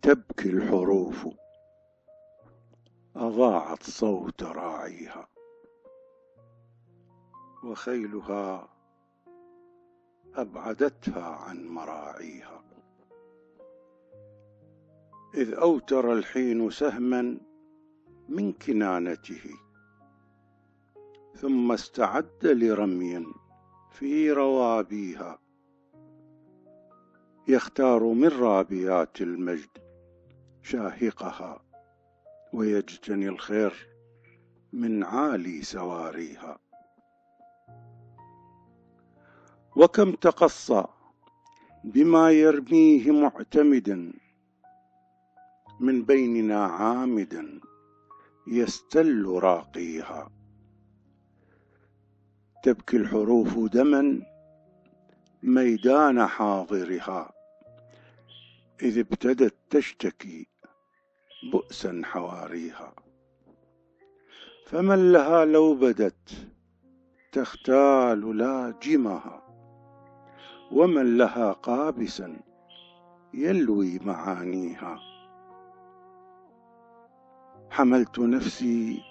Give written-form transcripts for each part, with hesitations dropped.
تبكي الحروف أضاعت صوت راعيها، وخيلها أبعدتها عن مراعيها. إذ أوتر الحين سهما من كنانته، ثم استعد لرمي في روابيها. يختار من رابيات المجد شاهقها، ويجتني الخير من عالي سواريها. وكم تقصى بما يرميه معتمدا، من بيننا عامدا يستل راقيها. تبكي الحروف دما ميدان حاضرها، إذ ابتدت تشتكي بؤسا حواريها. فمن لها لو بدت تختال لاجمها، ومن لها قابسا يلوي معانيها. حملت نفسي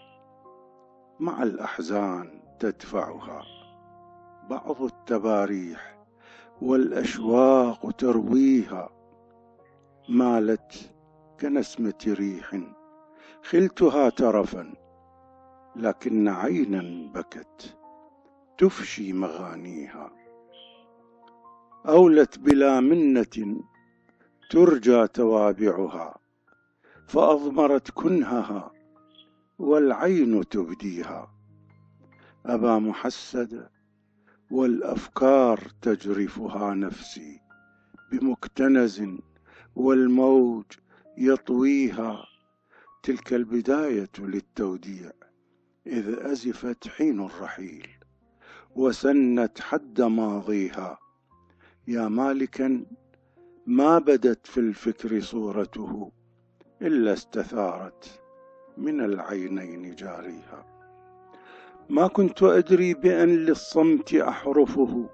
مع الأحزان تدفعها، بعض التباريح والأشواق ترويها. مالت كنسمة ريح خلتها ترفا، لكن عينا بكت تفشي مغانيها. أولت بلا منة ترجى توابعها، فأضمرت كنهها والعين تبديها. أبا محسد والأفكار تجرفها نفسي بمكتنز، والموج يطويها. تلك البداية للتوديع، إذ أزفت حين الرحيل وسنت حد ماضيها. يا مالكا ما بدت في الفكر صورته، إلا استثارت من العينين جاريها. ما كنت أدري بأن للصمت أحرفه،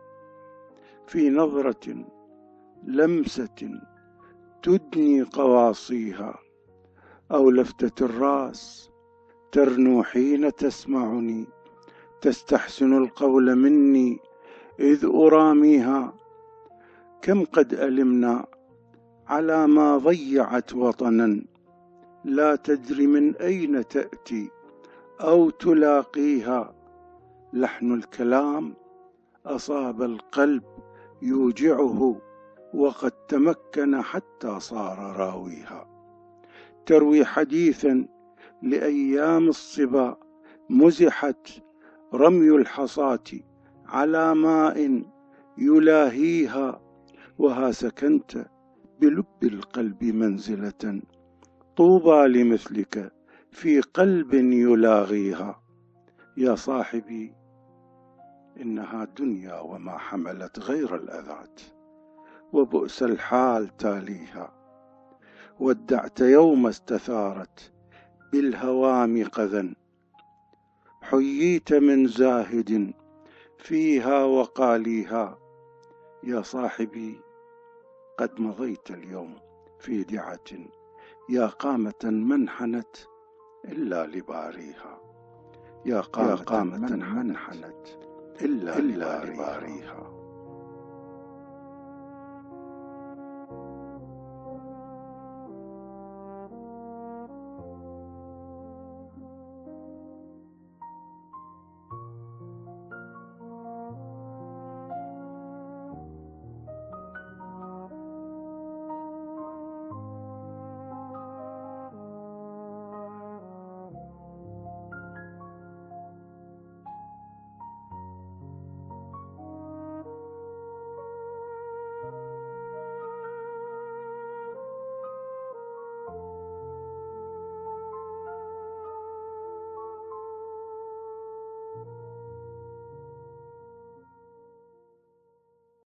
في نظرة لمسة تدني قواصيها، أو لفتة الرأس ترنو حين تسمعني، تستحسن القول مني إذ أراميها. كم قد ألمنا على ما ضيعت وطنا، لا تدري من أين تأتي أو تلاقيها. لحن الكلام أصاب القلب يوجعه، وقد تمكن حتى صار راويها. تروي حديثا لأيام الصبا مزحت، رمي الحصاة على ماء يلاهيها. وها سكنت بلب القلب منزلة، طوبى لمثلك في قلب يلاغيها. يا صاحبي إنها دنيا وما حملت غير الأذات، وبؤس الحال تاليها. ودعت يوم استثارت بالهوام قذا، حييت من زاهد فيها وقاليها. يا صاحبي قد مضيت اليوم في دعة، يا قامة منحنت إلا لباريها. يا قامة منحنت إلا لباريها.